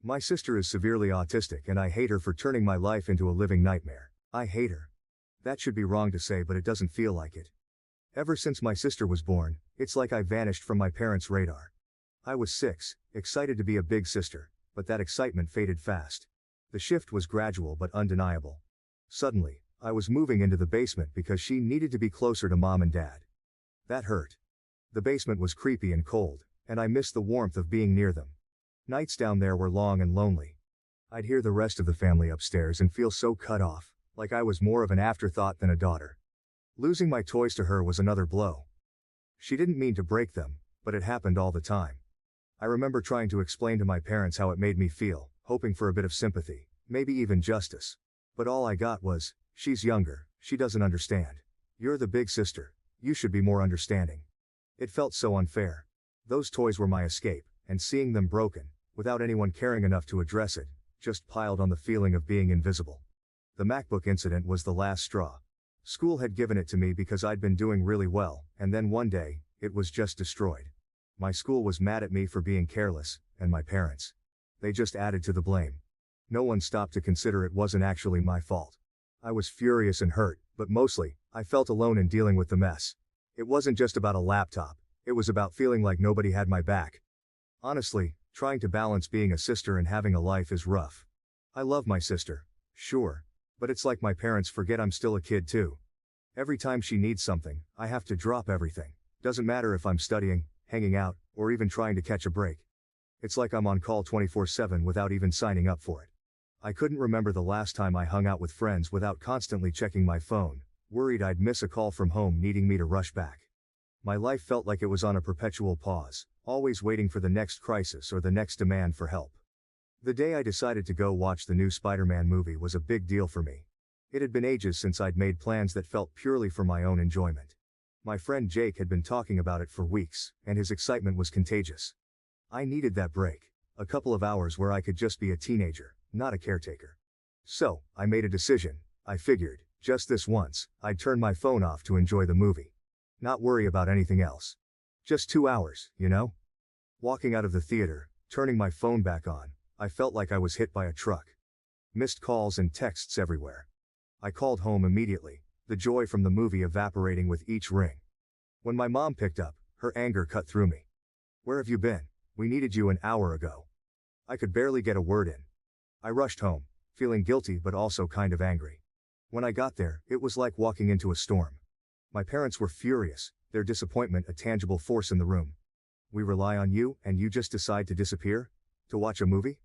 My sister is severely autistic and I hate her for turning my life into a living nightmare. I hate her. That should be wrong to say, but it doesn't feel like it. Ever since my sister was born, it's like I vanished from my parents' radar. I was 6, excited to be a big sister, but that excitement faded fast. The shift was gradual but undeniable. Suddenly, I was moving into the basement because she needed to be closer to mom and dad. That hurt. The basement was creepy and cold, and I missed the warmth of being near them. Nights down there were long and lonely. I'd hear the rest of the family upstairs and feel so cut off, like I was more of an afterthought than a daughter. Losing my toys to her was another blow. She didn't mean to break them, but it happened all the time. I remember trying to explain to my parents how it made me feel, hoping for a bit of sympathy, maybe even justice. But all I got was, "She's younger, she doesn't understand. You're the big sister, you should be more understanding." It felt so unfair. Those toys were my escape, and seeing them broken, without anyone caring enough to address it, just piled on the feeling of being invisible. The MacBook incident was the last straw. School had given it to me because I'd been doing really well, and then one day, it was just destroyed. My school was mad at me for being careless, and my parents. They just added to the blame. No one stopped to consider it wasn't actually my fault. I was furious and hurt, but mostly, I felt alone in dealing with the mess. It wasn't just about a laptop, it was about feeling like nobody had my back. Honestly, trying to balance being a sister and having a life is rough. I love my sister, sure, but it's like my parents forget I'm still a kid too. Every time she needs something, I have to drop everything. Doesn't matter if I'm studying, hanging out, or even trying to catch a break. It's like I'm on call 24/7 without even signing up for it. I couldn't remember the last time I hung out with friends without constantly checking my phone, worried I'd miss a call from home needing me to rush back. My life felt like it was on a perpetual pause, always waiting for the next crisis or the next demand for help. The day I decided to go watch the new Spider-Man movie was a big deal for me. It had been ages since I'd made plans that felt purely for my own enjoyment. My friend Jake had been talking about it for weeks, and his excitement was contagious. I needed that break, a couple of hours where I could just be a teenager, not a caretaker. So, I made a decision. I figured, just this once, I'd turn my phone off to enjoy the movie. Not worry about anything else. Just 2 hours, you know? Walking out of the theater, turning my phone back on, I felt like I was hit by a truck. Missed calls and texts everywhere. I called home immediately, the joy from the movie evaporating with each ring. When my mom picked up, her anger cut through me. "Where have you been? We needed you an hour ago." I could barely get a word in. I rushed home, feeling guilty but also kind of angry. When I got there, it was like walking into a storm. My parents were furious, their disappointment a tangible force in the room. "We rely on you, and you just decide to disappear? To watch a movie?"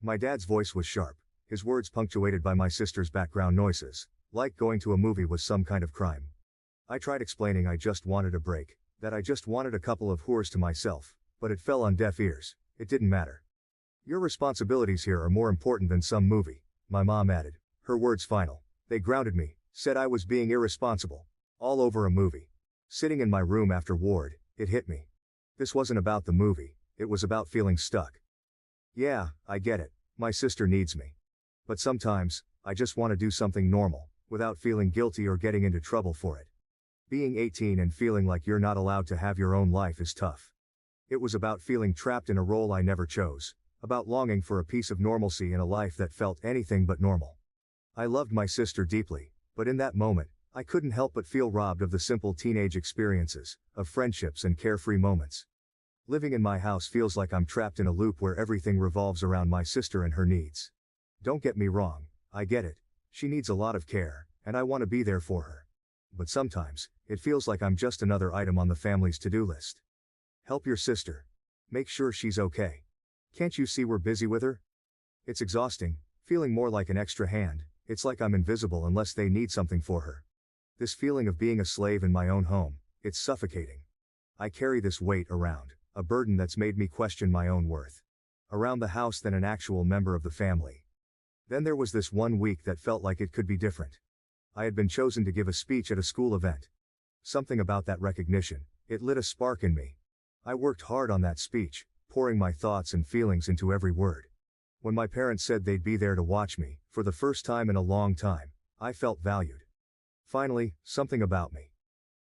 My dad's voice was sharp, his words punctuated by my sister's background noises, like going to a movie was some kind of crime. I tried explaining I just wanted a break, that I just wanted a couple of whores to myself, but it fell on deaf ears. It didn't matter. "Your responsibilities here are more important than some movie," my mom added, her words final. They grounded me, said I was being irresponsible. All over a movie. Sitting in my room after ward, it hit me. This wasn't about the movie, it was about feeling stuck. Yeah, I get it, my sister needs me. But sometimes, I just want to do something normal, without feeling guilty or getting into trouble for it. Being 18 and feeling like you're not allowed to have your own life is tough. It was about feeling trapped in a role I never chose, about longing for a piece of normalcy in a life that felt anything but normal. I loved my sister deeply, but in that moment, I couldn't help but feel robbed of the simple teenage experiences, of friendships and carefree moments. Living in my house feels like I'm trapped in a loop where everything revolves around my sister and her needs. Don't get me wrong, I get it. She needs a lot of care, and I want to be there for her. But sometimes, it feels like I'm just another item on the family's to-do list. Help your sister. Make sure she's okay. Can't you see we're busy with her? It's exhausting, feeling more like an extra hand. It's like I'm invisible unless they need something for her. This feeling of being a slave in my own home, it's suffocating. I carry this weight around, a burden that's made me question my own worth. Around the house than an actual member of the family. Then there was this one week that felt like it could be different. I had been chosen to give a speech at a school event. Something about that recognition, it lit a spark in me. I worked hard on that speech, pouring my thoughts and feelings into every word. When my parents said they'd be there to watch me, for the first time in a long time, I felt valued. Finally, something about me.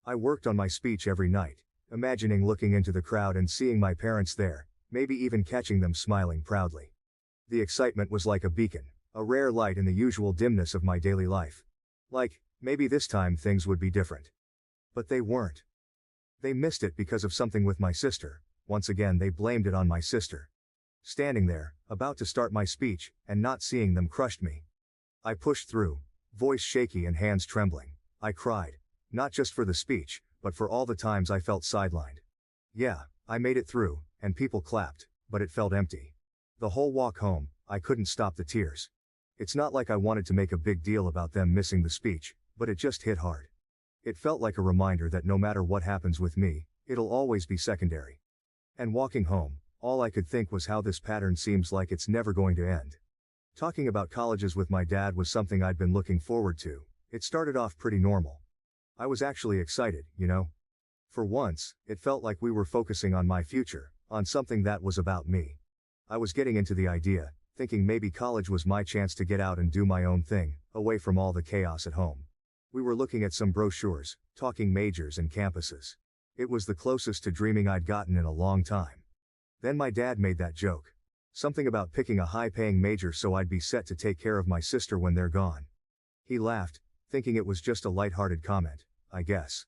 I worked on my speech every night, imagining looking into the crowd and seeing my parents there, maybe even catching them smiling proudly. The excitement was like a beacon, a rare light in the usual dimness of my daily life. Like, maybe this time things would be different. But they weren't. They missed it because of something with my sister. Once again they blamed it on my sister. Standing there, about to start my speech, and not seeing them crushed me. I pushed through, voice shaky and hands trembling. I cried. Not just for the speech, but for all the times I felt sidelined. Yeah, I made it through, and people clapped, but it felt empty. The whole walk home, I couldn't stop the tears. It's not like I wanted to make a big deal about them missing the speech, but it just hit hard. It felt like a reminder that no matter what happens with me, it'll always be secondary. And walking home, all I could think was how this pattern seems like it's never going to end. Talking about colleges with my dad was something I'd been looking forward to. It started off pretty normal. I was actually excited, you know? For once, it felt like we were focusing on my future, on something that was about me. I was getting into the idea, thinking maybe college was my chance to get out and do my own thing, away from all the chaos at home. We were looking at some brochures, talking majors and campuses. It was the closest to dreaming I'd gotten in a long time. Then my dad made that joke. Something about picking a high-paying major so I'd be set to take care of my sister when they're gone. He laughed, thinking it was just a light-hearted comment, I guess.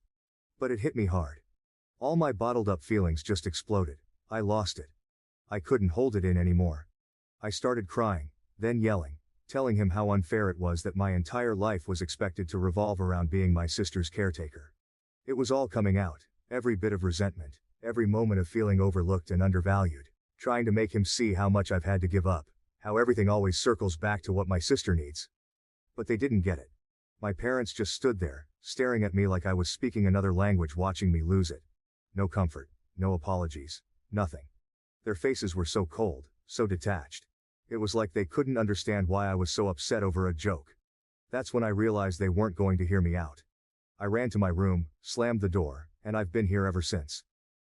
But it hit me hard. All my bottled-up feelings just exploded. I lost it. I couldn't hold it in anymore. I started crying, then yelling, telling him how unfair it was that my entire life was expected to revolve around being my sister's caretaker. It was all coming out, every bit of resentment, every moment of feeling overlooked and undervalued, trying to make him see how much I've had to give up, how everything always circles back to what my sister needs. But they didn't get it. My parents just stood there, staring at me like I was speaking another language, watching me lose it. No comfort, no apologies, nothing. Their faces were so cold, so detached. It was like they couldn't understand why I was so upset over a joke. That's when I realized they weren't going to hear me out. I ran to my room, slammed the door, and I've been here ever since.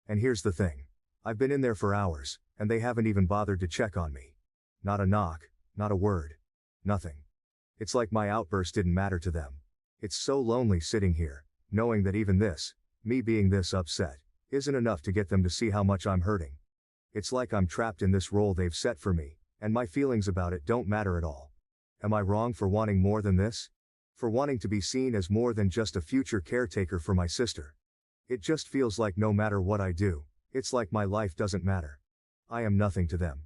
And here's the thing. I've been in there for hours, and they haven't even bothered to check on me. Not a knock, not a word. Nothing. It's like my outburst didn't matter to them. It's so lonely sitting here, knowing that even this, me being this upset, isn't enough to get them to see how much I'm hurting. It's like I'm trapped in this role they've set for me, and my feelings about it don't matter at all. Am I wrong for wanting more than this? For wanting to be seen as more than just a future caretaker for my sister? It just feels like no matter what I do, it's like my life doesn't matter. I am nothing to them.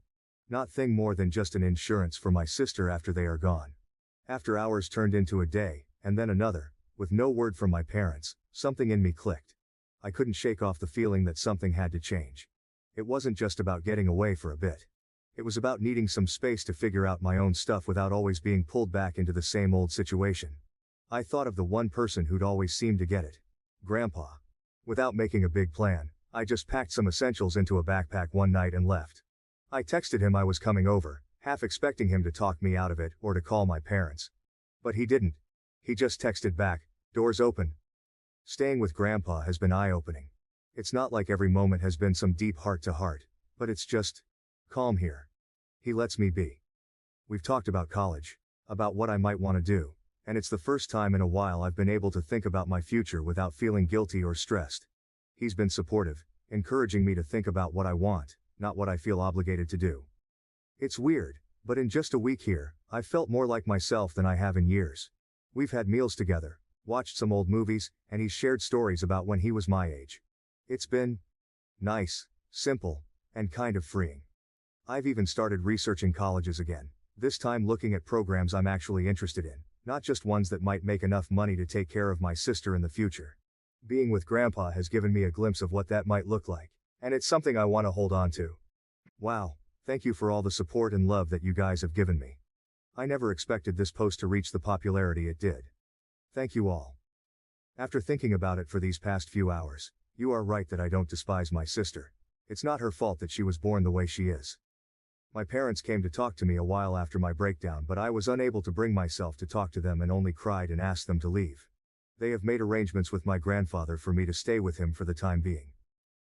Nothing more than just an insurance for my sister after they are gone. After hours turned into a day, and then another, with no word from my parents, something in me clicked. I couldn't shake off the feeling that something had to change. It wasn't just about getting away for a bit. It was about needing some space to figure out my own stuff without always being pulled back into the same old situation. I thought of the one person who'd always seemed to get it. Grandpa. Without making a big plan, I just packed some essentials into a backpack one night and left. I texted him I was coming over, half expecting him to talk me out of it or to call my parents. But he didn't. He just texted back, "Doors open." Staying with Grandpa has been eye-opening. It's not like every moment has been some deep heart-to-heart, but it's just calm here. He lets me be. We've talked about college, about what I might want to do, and it's the first time in a while I've been able to think about my future without feeling guilty or stressed. He's been supportive, encouraging me to think about what I want, not what I feel obligated to do. It's weird, but in just a week here, I've felt more like myself than I have in years. We've had meals together, watched some old movies, and he's shared stories about when he was my age. It's been nice, simple, and kind of freeing. I've even started researching colleges again, this time looking at programs I'm actually interested in, not just ones that might make enough money to take care of my sister in the future. Being with Grandpa has given me a glimpse of what that might look like, and it's something I want to hold on to. Wow, thank you for all the support and love that you guys have given me. I never expected this post to reach the popularity it did. Thank you all. After thinking about it for these past few hours, you are right that I don't despise my sister. It's not her fault that she was born the way she is. My parents came to talk to me a while after my breakdown, but I was unable to bring myself to talk to them and only cried and asked them to leave. They have made arrangements with my grandfather for me to stay with him for the time being.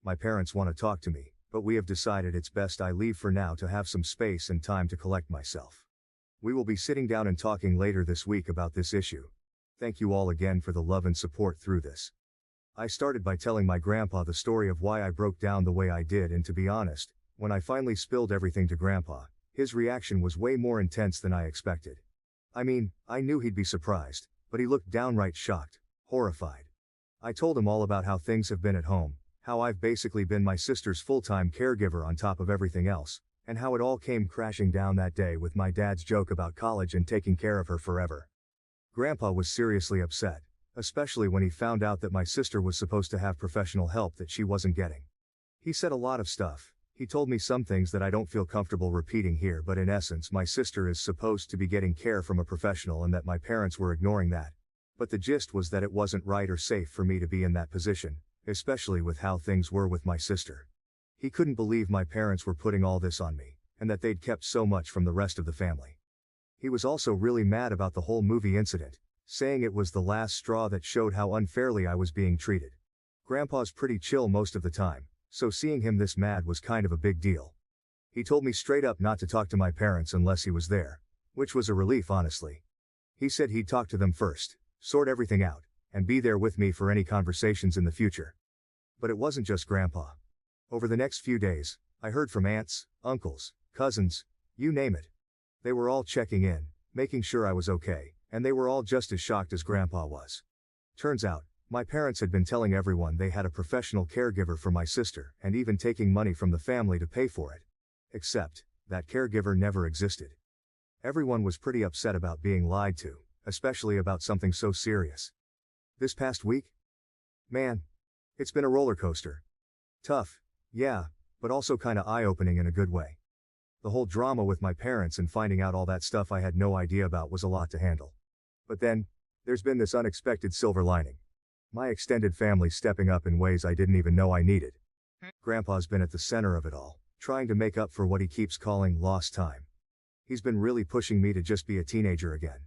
My parents want to talk to me, but we have decided it's best I leave for now to have some space and time to collect myself. We will be sitting down and talking later this week about this issue. Thank you all again for the love and support through this. I started by telling my grandpa the story of why I broke down the way I did, and to be honest, when I finally spilled everything to Grandpa, His reaction was way more intense than I expected. I mean, I knew he'd be surprised, but he looked downright shocked, horrified. I told him all about how things have been at home, how I've basically been my sister's full-time caregiver on top of everything else, and how it all came crashing down that day with my dad's joke about college and taking care of her forever. Grandpa was seriously upset, especially when he found out that my sister was supposed to have professional help that she wasn't getting. He said a lot of stuff. He told me some things that I don't feel comfortable repeating here, but in essence my sister is supposed to be getting care from a professional and that my parents were ignoring that. But the gist was that it wasn't right or safe for me to be in that position, especially with how things were with my sister. He couldn't believe my parents were putting all this on me, and that they'd kept so much from the rest of the family. He was also really mad about the whole movie incident, saying it was the last straw that showed how unfairly I was being treated. Grandpa's pretty chill most of the time, so seeing him this mad was kind of a big deal. He told me straight up not to talk to my parents unless he was there, which was a relief honestly. He said he'd talk to them first, sort everything out, and be there with me for any conversations in the future. But it wasn't just Grandpa. Over the next few days, I heard from aunts, uncles, cousins, you name it. They were all checking in, making sure I was okay, and they were all just as shocked as Grandpa was. Turns out, my parents had been telling everyone they had a professional caregiver for my sister and even taking money from the family to pay for it. Except, that caregiver never existed. Everyone was pretty upset about being lied to, especially about something so serious. This past week? Man, it's been a roller coaster. Tough, yeah, but also kinda eye-opening in a good way. The whole drama with my parents and finding out all that stuff I had no idea about was a lot to handle. But then, there's been this unexpected silver lining. My extended family stepping up in ways I didn't even know I needed. Grandpa's been at the center of it all, trying to make up for what he keeps calling lost time. He's been really pushing me to just be a teenager again.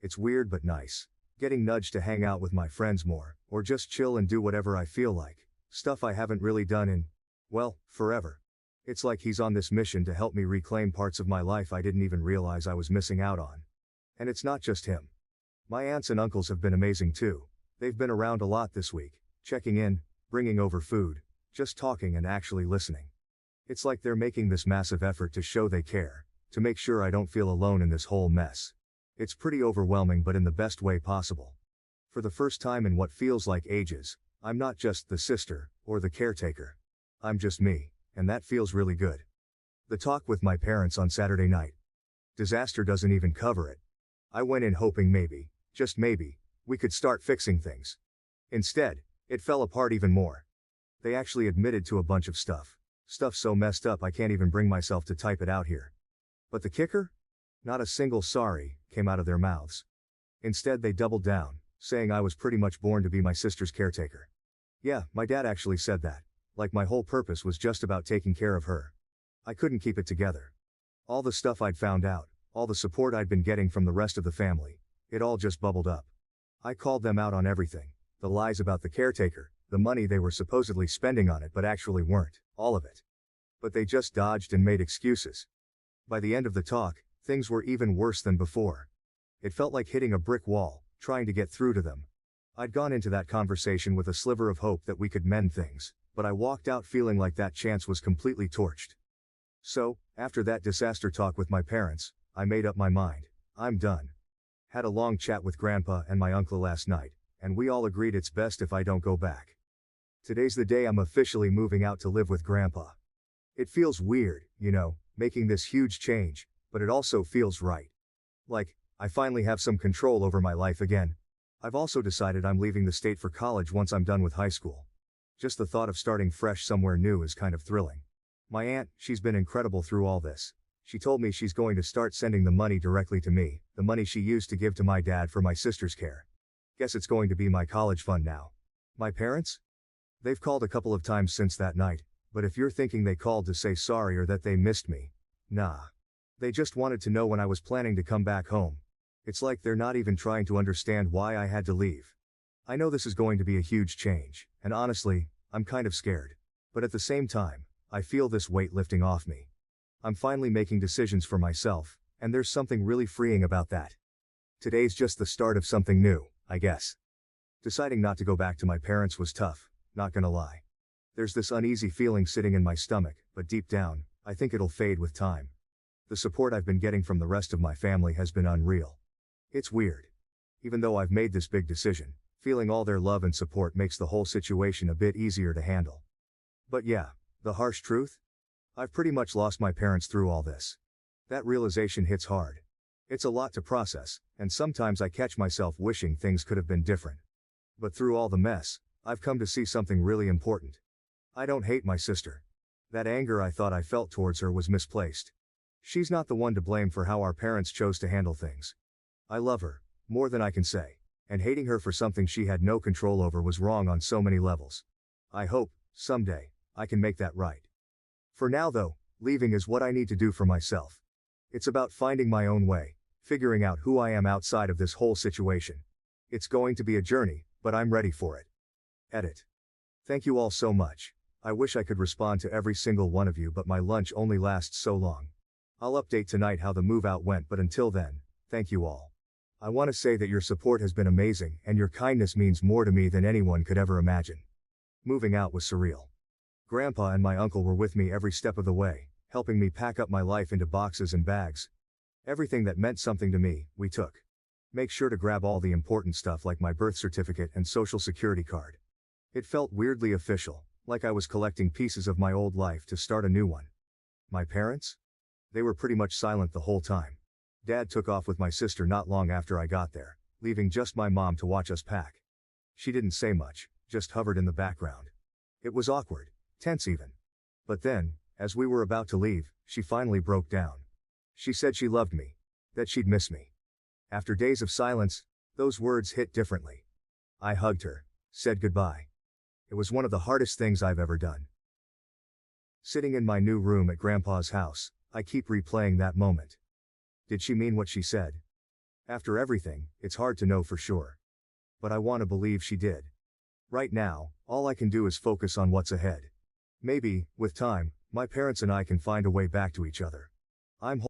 It's weird but nice, getting nudged to hang out with my friends more, or just chill and do whatever I feel like, stuff I haven't really done in, well, forever. It's like he's on this mission to help me reclaim parts of my life I didn't even realize I was missing out on. And it's not just him. My aunts and uncles have been amazing too. They've been around a lot this week, checking in, bringing over food, just talking and actually listening. It's like they're making this massive effort to show they care, to make sure I don't feel alone in this whole mess. It's pretty overwhelming but in the best way possible. For the first time in what feels like ages, I'm not just the sister, or the caretaker. I'm just me, and that feels really good. The talk with my parents on Saturday night. Disaster doesn't even cover it. I went in hoping maybe, just maybe, we could start fixing things. Instead, it fell apart even more. They actually admitted to a bunch of stuff so messed up I can't even bring myself to type it out here. But the kicker? Not a single sorry came out of their mouths. Instead they doubled down, saying I was pretty much born to be my sister's caretaker. Yeah, my dad actually said that, like my whole purpose was just about taking care of her. I couldn't keep it together. All the stuff I'd found out, all the support I'd been getting from the rest of the family, it all just bubbled up. I called them out on everything, the lies about the caretaker, the money they were supposedly spending on it but actually weren't, all of it. But they just dodged and made excuses. By the end of the talk, things were even worse than before. It felt like hitting a brick wall, trying to get through to them. I'd gone into that conversation with a sliver of hope that we could mend things, but I walked out feeling like that chance was completely torched. So, after that disaster talk with my parents, I made up my mind. I'm done. Had a long chat with Grandpa and my uncle last night, and we all agreed it's best if I don't go back. Today's the day I'm officially moving out to live with Grandpa. It feels weird, you know, making this huge change, but it also feels right. Like, I finally have some control over my life again. I've also decided I'm leaving the state for college once I'm done with high school. Just the thought of starting fresh somewhere new is kind of thrilling. My aunt, she's been incredible through all this. She told me she's going to start sending the money directly to me, the money she used to give to my dad for my sister's care. Guess it's going to be my college fund now. My parents? They've called a couple of times since that night, but if you're thinking they called to say sorry or that they missed me, nah. They just wanted to know when I was planning to come back home. It's like they're not even trying to understand why I had to leave. I know this is going to be a huge change, and honestly, I'm kind of scared. But at the same time, I feel this weight lifting off me. I'm finally making decisions for myself, and there's something really freeing about that. Today's just the start of something new, I guess. Deciding not to go back to my parents was tough, not gonna lie. There's this uneasy feeling sitting in my stomach, but deep down, I think it'll fade with time. The support I've been getting from the rest of my family has been unreal. It's weird. Even though I've made this big decision, feeling all their love and support makes the whole situation a bit easier to handle. But yeah, the harsh truth? I've pretty much lost my parents through all this. That realization hits hard. It's a lot to process, and sometimes I catch myself wishing things could have been different. But through all the mess, I've come to see something really important. I don't hate my sister. That anger I thought I felt towards her was misplaced. She's not the one to blame for how our parents chose to handle things. I love her, more than I can say, and hating her for something she had no control over was wrong on so many levels. I hope, someday, I can make that right. For now though, leaving is what I need to do for myself. It's about finding my own way, figuring out who I am outside of this whole situation. It's going to be a journey, but I'm ready for it. Edit. Thank you all so much. I wish I could respond to every single one of you, but my lunch only lasts so long. I'll update tonight how the move out went, but until then, thank you all. I want to say that your support has been amazing, and your kindness means more to me than anyone could ever imagine. Moving out was surreal. Grandpa and my uncle were with me every step of the way, helping me pack up my life into boxes and bags. Everything that meant something to me, we took. Make sure to grab all the important stuff like my birth certificate and social security card. It felt weirdly official, like I was collecting pieces of my old life to start a new one. My parents? They were pretty much silent the whole time. Dad took off with my sister not long after I got there, leaving just my mom to watch us pack. She didn't say much, just hovered in the background. It was awkward, tense even. But then, as we were about to leave, she finally broke down. She said she loved me, that she'd miss me. After days of silence, those words hit differently. I hugged her, said goodbye. It was one of the hardest things I've ever done. Sitting in my new room at Grandpa's house, I keep replaying that moment. Did she mean what she said? After everything, it's hard to know for sure. But I want to believe she did. Right now, all I can do is focus on what's ahead. Maybe, with time, my parents and I can find a way back to each other. I'm